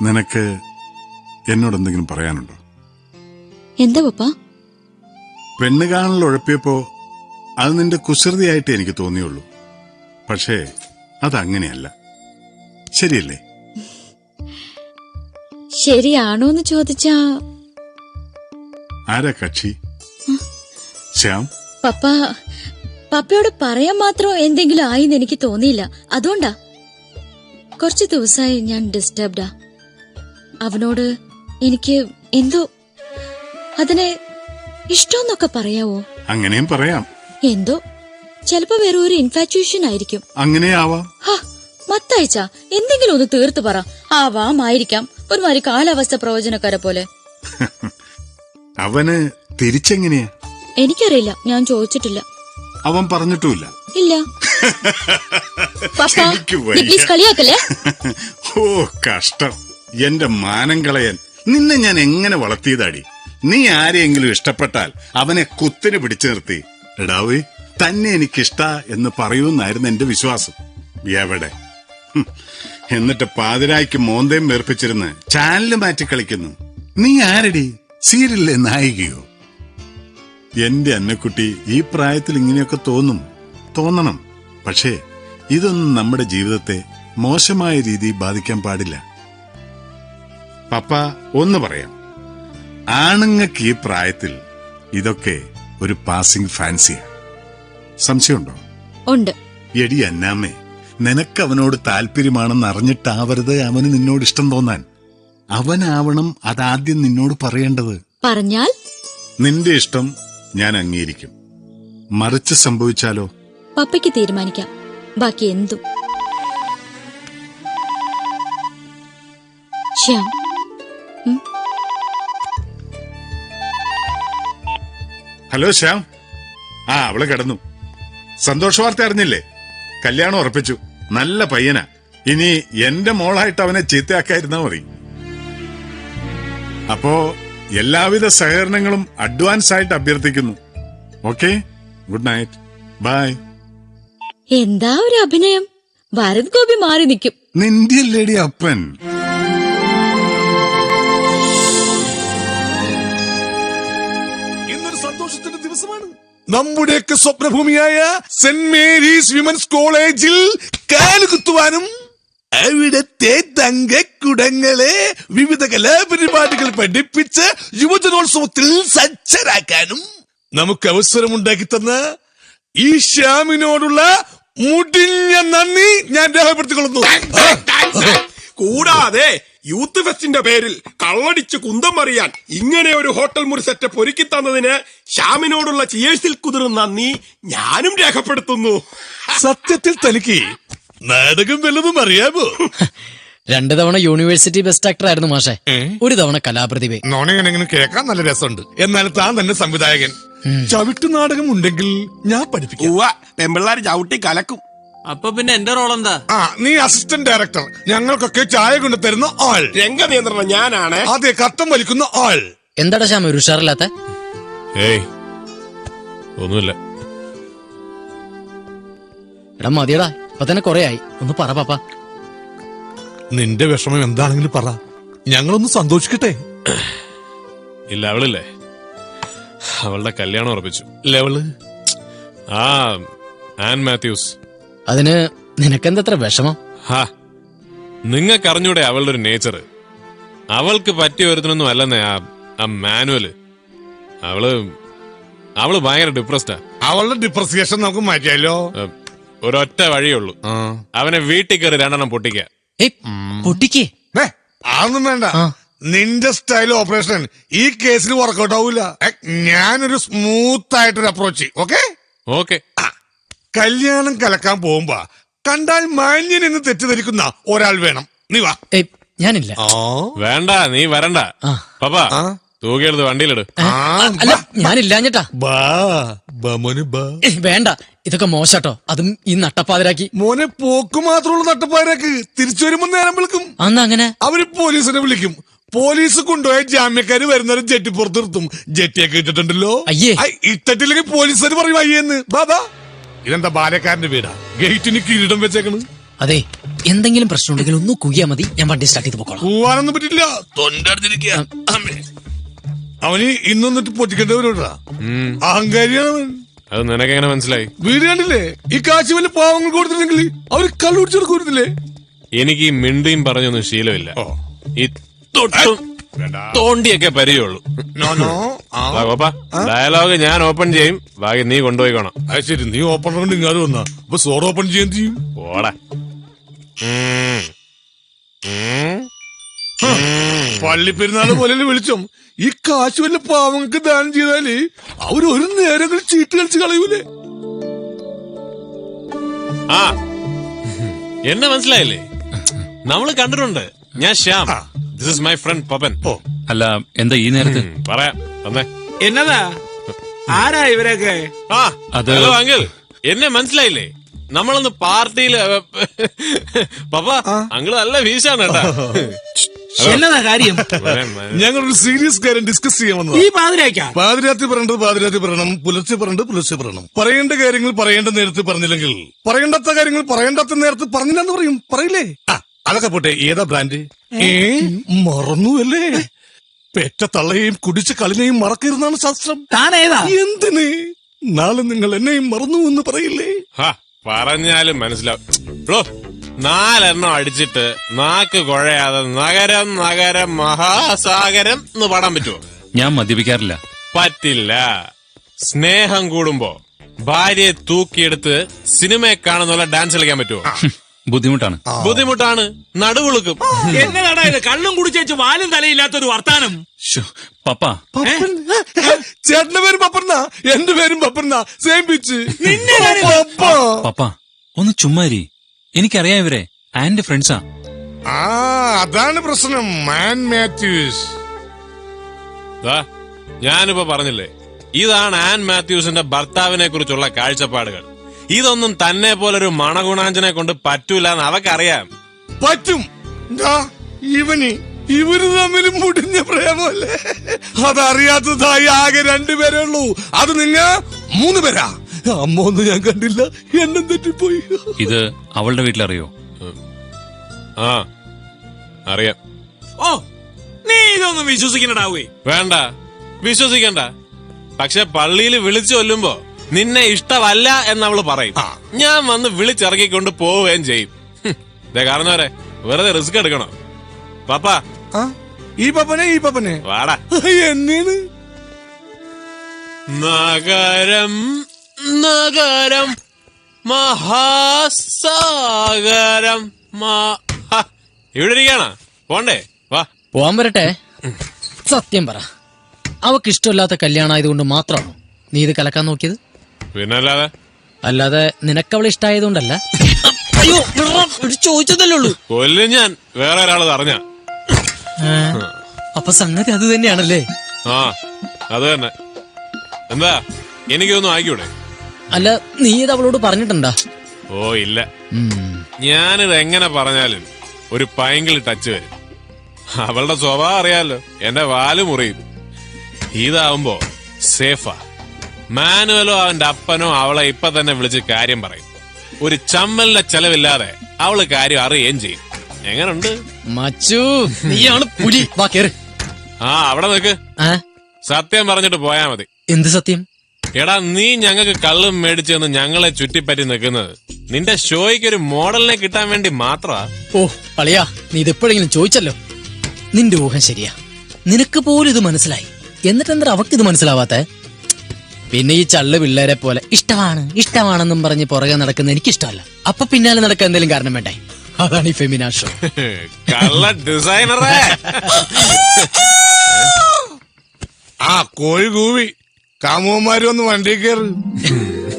നിനക്ക് എന്നോട് എന്തെങ്കിലും പറയാനുണ്ടോ? എന്താ പപ്പ? പെണ്ണ് കാണൽ ഉഴപ്പിയപ്പോ അത് നിന്റെ കുസൃതിയായിട്ട് എനിക്ക് തോന്നിയുള്ളൂ. പക്ഷേ അതങ്ങനെയല്ല, ശരിയല്ലേ? ശരിയാണോന്ന് ചോദിച്ചാ ആരാ കക്ഷി? ശ്യാം. പപ്പയോട് പറയാൻ മാത്രം എന്തെങ്കിലും ആയിന്ന് എനിക്ക് തോന്നിയില്ല. അതുകൊണ്ടാ കുറച്ചു ദിവസമായി ഞാൻ ഡിസ്റ്റർബ്ഡാ. അവനോട് എനിക്ക് എന്തോ അതിനെ ഇഷ്ടമെന്നൊക്കെ പറയാവോ? അങ്ങനെയും പറയാം. എന്തോ ചിലപ്പോ വേറെ ഒരു ഇൻഫാച്യുവേഷൻ ആയിരിക്കും. അങ്ങനെയാവാം. മത്തായിച്ച എന്തെങ്കിലും ഒന്ന് തീർത്തു പറ. ആവാമായിരിക്കാം, ഒരുമാതിരി കാലാവസ്ഥ പ്രവചനക്കാരെ പോലെ. അവന് തിരിച്ചെങ്ങനെയാ? എനിക്കറിയില്ല, ഞാൻ ചോദിച്ചിട്ടില്ല. അവൻ പറഞ്ഞിട്ടുമില്ല. ഇല്ല. പ്ലീസ് കളിയാക്കല്ലേ. ഓ കഷ്ടം, എന്റെ മാനം കളയാൻ നിന്നെ ഞാൻ എങ്ങനെ വളർത്തിയതാടി. നീ ആരെയെങ്കിലും ഇഷ്ടപ്പെട്ടാൽ അവനെ കുത്തിന് പിടിച്ചു നിർത്തി എടാവേ തന്നെ എനിക്കിഷ്ട എന്ന് പറയൂന്നായിരുന്നു എന്റെ വിശ്വാസം. എവിടെ? എന്നിട്ട് പാതിരായ്ക്ക് മോന്തയും വേർപ്പിച്ചിരുന്ന് ചാനല് മാറ്റി കളിക്കുന്നു. നീ ആരടി? സീരിയലിലെ നായികയോ? എന്റെ അന്നക്കുട്ടി, ഈ പ്രായത്തിൽ ഇങ്ങനെയൊക്കെ തോന്നണം. പക്ഷേ ഇതൊന്നും നമ്മുടെ ജീവിതത്തെ മോശമായ രീതിയിൽ ബാധിക്കാൻ പാടില്ല. പപ്പ ഒന്ന് പറയാം, ആണുങ്ങൾക്ക് ഈ പ്രായത്തിൽ ഇതൊക്കെ ഒരു പാസിംഗ് ഫാൻസിയാ. സംശയമുണ്ടോ? ഉണ്ട്. എടി അന്നാമ്മേ, നിനക്ക് അവനോട് താല്പര്യമാണെന്ന് അറിഞ്ഞിട്ടാവരുത് അവന് നിന്നോട് ഇഷ്ടം തോന്നാൻ. അവനാവണം അതാദ്യം നിന്നോട് പറയേണ്ടത്. പറഞ്ഞാൽ നിന്റെ ഇഷ്ടം ഞാൻ അംഗീകരിക്കും. മറിച്ച് സംഭവിച്ചാലോ? പപ്പയ്ക്ക് തീരുമാനിക്കാം ബാക്കി എന്തും. ശ്യാം, ഹലോ ശ്യാം. അവള് കിടന്നു. സന്തോഷ വാർത്ത അറിഞ്ഞില്ലേ? കല്യാണം ഉറപ്പിച്ചു. നല്ല പയ്യനാ. ഇനി എന്റെ മോളായിട്ട് അവനെ ചീത്തയാക്കായിരുന്നാ മതി. അപ്പോ എല്ലാവിധ സഹകരണങ്ങളും അഡ്വാൻസ് ആയിട്ട് അഭ്യർത്ഥിക്കുന്നു. Okay, good night, bye. എന്താ ഒരു അഭിനയം! ഭരത് ഗോപി മാറി നിൽക്കും. നിന്റെ ലേഡി അപ്പൻ. ഇന്നൊരു സന്തോഷത്തിന്റെ ദിവസമാണ്. നമ്മുടെയൊക്കെ സ്വപ്നഭൂമിയായ സെന്റ് മേരീസ് വിമൻസ് കോളേജിൽ കാലുകുത്തുവാനും അവിടത്തെ തങ്കക്കുടങ്ങളെ വിവിധ കലാപരിപാടികൾ പഠിപ്പിച്ച് യുവജനോത്സവത്തിൽ സജ്ജരാക്കാനും നമുക്ക് അവസരമുണ്ടാക്കി തന്ന ഈ ശ്യാമിനോടുള്ള മുടിഞ്ഞ നന്ദി ഞാൻ രേഖപ്പെടുത്തിക്കൊള്ളുന്നു. കൂടാതെ യൂത്ത് ഫെസ്റ്റിന്റെ പേരിൽ കള്ളടിച്ച് കുന്തം അറിയാൻ ഇങ്ങനെ ഒരു ഹോട്ടൽ മുറി സെറ്റപ്പ് ഒരുക്കി തന്നതിന് ശ്യാമിനോടുള്ള ചിയേഴ്സിൽ കുതിർന്ന നന്ദി ഞാനും രേഖപ്പെടുത്തുന്നു. സത്യത്തിൽ തനിക്ക് നാടകം വല്ലതും അറിയാമോ? 2 തവണ യൂണിവേഴ്സിറ്റി ബെസ്റ്റ് ആക്ടർ ആയിരുന്നു മാഷെ, 1 തവണ കലാപ്രതിഭ. നോണെങ്ങനെ കേൾക്കാൻ നല്ല രസമുണ്ട്. എന്നാൽ താൻ തന്നെ സംവിധായകൻ. ചവിട്ടു നാടകം ഉണ്ടെങ്കിൽ ഞാൻ പഠിപ്പിക്കും. പെമ്പിള്ളാർ ചവിട്ടി കലക്കും. അപ്പൊ പിന്നെ എന്റെ റോൾ എന്താ? നീ അസിസ്റ്റന്റ് ഡയറക്ടർ. ഞങ്ങൾക്കൊക്കെ ചായ കൊണ്ട് തരുന്ന ആൾ. രംഗനിയന്ത്രണം ഞാനാണ്. അതെ, കത്തം വലിക്കുന്ന ആൾ. എന്താടാ ശ്യാമ ഒരു ഉഷാറില്ലാത്ത? ഏയ് ഒന്നുമില്ല. എടാ മതിയടാ, ഇപ്പൊ തന്നെ കൊറേ ആയി. ഒന്ന് പറ പാപ്പ. നിന്റെ വിഷമം എന്താണെങ്കിലും പറ, ഞങ്ങളൊന്ന് സന്തോഷിക്കട്ടെ. ഇല്ല, അവളില്ലേ, അവളുടെ കല്യാണം ഉറപ്പിച്ചു. Level an Mathews. അതിന് നിനക്കെന്തത്ര വിഷമം? നിങ്ങൾക്ക് അറിഞ്ഞൂടെ അവളുടെ ഒരു നേച്ചർ? അവൾക്ക് പറ്റിയ ഒരുത്തിനൊന്നും അല്ലെന്നേ ആ മാനുവല്. അവള് ഭയങ്കര ഡിപ്രസ്ഡാ. അവളുടെ ഡിപ്രസിയേഷൻ നമുക്ക് മാറ്റിയാലോ? ഒരൊറ്റ വഴിയുള്ളൂ, അവനെ വീട്ടിൽ കയറി 2 എണ്ണം പൊട്ടിക്ക. പൊട്ടിക്കേ? അതൊന്നും വേണ്ട. നിന്റെ സ്റ്റൈൽ ഓപ്പറേഷൻ ഈ കേസിൽ വർക്കൗട്ട് ആവൂല. ഞാനൊരു സ്മൂത്ത് ആയിട്ടൊരു അപ്രോച്ച്. Okay okay. കല്യാണം കലക്കാൻ പോകുമ്പോ കണ്ടാൽ മാന്യൻ എന്ന് തെറ്റിദ്ധരിക്കുന്ന ഒരാൾ വേണം. നീ വാ. ഞാനില്ല. വേണ്ട, നീ വരണ്ട. പാപ്പാ തൂക്കിയെടുത്ത് വണ്ടിയിലിട്. അല്ല, ഞാനില്ലാഞ്ഞിട്ടാ. വേണ്ട, ഇതൊക്കെ മോശാട്ടോ. അതും ഈ നട്ടപ്പാതിരാക്കി. മോനെ പോക്ക് മാത്രമുള്ള നട്ടപ്പാതിരാക്ക്. തിരിച്ചു വരുമ്പോ നേരം വിളിക്കും. അന്ന് അങ്ങനെ അവര് പോലീസിനെ വിളിക്കും. പോലീസ് കൊണ്ടുപോയ ജാമ്യക്കാര് വരുന്നവരും ജെട്ടി പുറത്ത് നിർത്തും. ജെട്ടിയൊക്കെ ഇട്ടിട്ടുണ്ടല്ലോ. അയ്യേ, ഇട്ടിട്ടില്ലെങ്കിൽ പോലീസുകാർ പറയും അയ്യെന്ന്. ബാബാ, ഇതെന്താ ബാലക്കാരന്റെ വീടാ? ഗേറ്റിന് കിരീടം വെച്ചേക്കണ്. അതെ, എന്തെങ്കിലും പ്രശ്നമുണ്ടെങ്കിൽ ഒന്ന് കുയ്യാ മതി, ഞാൻ വണ്ടി സ്റ്റാർട്ട് ചെയ്ത് പോക്കോളാം. പോവാനൊന്നും പറ്റില്ല, തൊണ്ടടിച്ചിരിക്കുക. അവന് ഇന്നൊന്നിട്ട് പൊട്ടിക്കേണ്ടവരോടാ, അഹങ്കാരിയാണ് അവൻ. അത് നിനക്കെങ്ങനെ മനസ്സിലായി? വീട് കണ്ടില്ലേ? ഈ കാശ് വല്ല പാവങ്ങൾ കൊടുത്തില്ലെങ്കിൽ അവര് കള്ളുപിടിച്ചു കൊടുക്കുന്നില്ലേ? എനിക്ക് ഈ മിണ്ടിയും പറഞ്ഞൊന്നും ശീലമില്ല. ഈ തൊട്ടും തോണ്ടിയൊക്കെ പരിചയമുള്ളൂ. ഡയലോഗ് ഞാൻ ഓപ്പൺ ചെയ്യും, ബാക്കി നീ കൊണ്ടുപോയിക്കോണം. അത് ശരി, നീ ഓപ്പൺ കൊണ്ട് ഇങ്ങാതെ വന്നാ അപ്പൊ സോഡ് ഓപ്പൺ ചെയ്യാൻ ചെയ്യും. ഓടാ. പള്ളിപ്പെരുന്നാള് പോലെ വിളിച്ചോ. ഈ കാശ് വല്ല പാവങ്ങൾക്ക് ദാനം ചെയ്താല് അവര് ഒരു നേരം ചീട്ട് കളിച്ച് കളയൂലേ? ആ, എന്നെ മനസ്സിലായില്ലേ? നമ്മള് കണ്ടിട്ടുണ്ട്. ഞാൻ Shyam. This is my friend Pappan. അല്ല, എന്താ ഈ നേരത്ത്? പറയാം, വന്നേ. എന്നതാ? ആരാ ഇവരൊക്കെ? ആ, അത് ഹലോ അങ്കിൾ, എന്നെ മനസ്സിലായില്ലേ? നമ്മളൊന്ന് പാർട്ടിയില് പപ്പ, അങ്കിള് നല്ല വീശാണ് കേട്ടാ. എന്നതാ കാര്യം? ഞങ്ങളൊരു സീരിയസ് കാര്യം ഡിസ്കസ് ചെയ്യാൻ ഈ വന്നത്. പാതിരാക്കാ? പാതിരാത്രി പറയേണ്ടത് പാതിരാത്രി പറയണം, പുലർച്ചെ പറയേണ്ടത് പുലർച്ചെ പറയണം. പറയേണ്ട കാര്യങ്ങൾ പറയേണ്ട നേരത്ത് പറഞ്ഞില്ലെങ്കിൽ പറയേണ്ടാത്ത കാര്യങ്ങൾ പറയേണ്ടാത്ത നേരത്ത് പറഞ്ഞില്ലെന്ന് പറയും. പറയില്ലേ? അതൊക്കെ പോട്ടെ, ഏതാ ബ്രാൻഡ്? മറന്നുവല്ലേ? പെറ്റ തള്ളയെയും കുടിച്ച കളിനെയും മറക്കരുന്നാണ് ശാസ്ത്രം. താനേതാ? എന്തിന്? നാളെ നിങ്ങൾ എന്നെയും മറന്നു എന്ന് പറയില്ലേ? പറഞ്ഞാലും മനസ്സിലാവും. 4 അടിച്ചിട്ട് നാക്ക് കുഴയാതെ നഗരം നഗരം മഹാസാഗരം എന്ന് പാടാൻ പറ്റുമോ? ഞാൻ മദ്യപിക്കാറില്ല. പറ്റില്ല. സ്നേഹം കൂടുമ്പോ ഭാര്യയെ തൂക്കിയെടുത്ത് സിനിമയെ കാണുന്ന ഡാൻസ് കളിക്കാൻ പറ്റുമോ? ബുദ്ധിമുട്ടാണ്. ബുദ്ധിമുട്ടാണ്, നടുവുളുക്കും. എന്നതാടാ ഇത്? കള്ളും കുടിച്ചേച്ച് വാലും തലയില്ലാത്തൊരു വർത്താനം. പപ്പ, ചേട്ടന്റെ പേരും പപ്പന്ന, എന്റെ പേരും പപ്പന്ന, സെയിം പിച്ച്. പപ്പ ഒന്ന് ചുമ്മാരി. എനിക്കറിയാം ഇവരെ, ആൻഡ് ഫ്രണ്ട്സാ. അതാണ് പ്രശ്നം. മാൻ മാത്യൂസ്. ഞാനിപ്പോ പറഞ്ഞില്ലേ, ഇതാണ് ആൻ മാത്യൂസിന്റെ ഭർത്താവിനെ കുറിച്ചുള്ള കാഴ്ചപ്പാടുകൾ. ഇതൊന്നും തന്നെ പോലൊരു മണഗുണാഞ്ചനെ കൊണ്ട് പറ്റൂലെന്ന് അവക്കറിയാം. പറ്റും. ഇവര് തമ്മിൽ മുടിഞ്ഞ പ്രേമല്ലേ? അതറിയാത്തതായി ആകെ 2 പേരേ ഉള്ളൂ. അത് നിങ്ങ 3 പേരാ. അമ്മ ഒന്നും ഞാൻ കണ്ടില്ല, എണ്ണം തെറ്റിപ്പോയി. ഇത് അവളുടെ വീട്ടിലറിയോ? ആ, അറിയാം. ഓ, നീ ഇതൊന്നും വിശ്വസിക്കണ്ടാവേ? വേണ്ട, വിശ്വസിക്കണ്ട. പക്ഷെ പള്ളിയിൽ വിളിച്ചു കൊല്ലുമ്പോ നിന്നെ ഇഷ്ടമല്ല എന്നവള് പറയും. ഞാൻ വന്ന് വിളിച്ചിറക്കിക്കൊണ്ട് പോവുകയും ചെയ്യും. കാരണം വരെ വെറുതെ റിസ്ക് എടുക്കണോ? പാപ്പാ, ഈ പപ്പനെ വാടാ. എന്നേന്ന്? നഗരം നഗരം മഹാസാഗരം ഇവിടെ ഇരിക്കണ പോണ്ടേ? വാ, പോവാൻ വരട്ടെ. സത്യം പറ, അവക്ക് ഇഷ്ടമില്ലാത്ത കല്യാണമായതുകൊണ്ട് മാത്രമാണോ നീ ഇത് കലക്കാൻ നോക്കിയത്? പിന്നല്ലാതെ. അല്ലാതെ നിനക്കവളെ ഇഷ്ടായതുകൊണ്ടല്ല. അയ്യോ, ചോദിച്ചതല്ലേ ഉള്ളൂ. കൊല്ലും ഞാൻ, വേറെ ഒരാള് അറിഞ്ഞ. അപ്പൊ സംഗതി അത് തന്നെയാണല്ലേ? ആ, അത് തന്നെ. എന്താ, എനിക്കൊന്നും ആയിക്കൂടെ? അല്ല, നീ ഇത് അവളോട് പറഞ്ഞിട്ടുണ്ടാ? ഓ ഇല്ല. ഞാനിത് എങ്ങനെ പറഞ്ഞാലും ഒരു പൈങ്കിൾ ടച്ച് വരും. അവളുടെ സ്വഭാവം അറിയാലോ, എന്റെ വാല് മുറിയും. ഇതാവുമ്പോ സേഫാ. മാനുവലോ അവന്റെ അപ്പനോ അവളെ ഇപ്പൊ തന്നെ വിളിച്ച് കാര്യം പറയും. ഒരു ചമ്മലിന്റെ ചെലവില്ലാതെ അവള് കാര്യം അറിയുകയും ചെയ്യും. എങ്ങനുണ്ട് മച്ചു? നീയാണ് പുലി. വാ കേറ്. ആ, അവിടെ നിൽക്ക്. സത്യം പറഞ്ഞിട്ട് പോയാ മതി. എന്ത് സത്യം? എടാ, നീ ഞങ്ങൾക്ക് കള്ളും മേടിച്ചെന്ന് ഞങ്ങളെ ചുറ്റിപ്പറ്റി നിൽക്കുന്നത് നിന്റെ ഷോയ്ക്ക് ഒരു മോഡലിനെ കിട്ടാൻ വേണ്ടി മാത്രമാ. ഓ പളിയാ, നീ ഇതെപ്പോഴെങ്കിലും ചോദിച്ചല്ലോ. നിന്റെ ഊഹം ശരിയാ. നിനക്ക് പോലും ഇത് മനസ്സിലായി, എന്നിട്ടെന്താ അവക്ക് ഇത് മനസ്സിലാവാത്തെ? പിന്നെ ഈ ചള്ളു പിള്ളേരെ പോലെ ഇഷ്ടമാണെന്നും പറഞ്ഞ് പുറകെ നടക്കുന്ന എനിക്കിഷ്ടമല്ല. അപ്പൊ പിന്നാലെ നടക്കാൻ എന്തെങ്കിലും കാരണം വേണ്ടേ? അതാണ് ഈ ഫെമിനാ ഷോ. കള്ള ഡിസൈനറേ. കോഴി കൂവി. കാമുകന്മാരും ഒന്ന് വണ്ടി കയറി.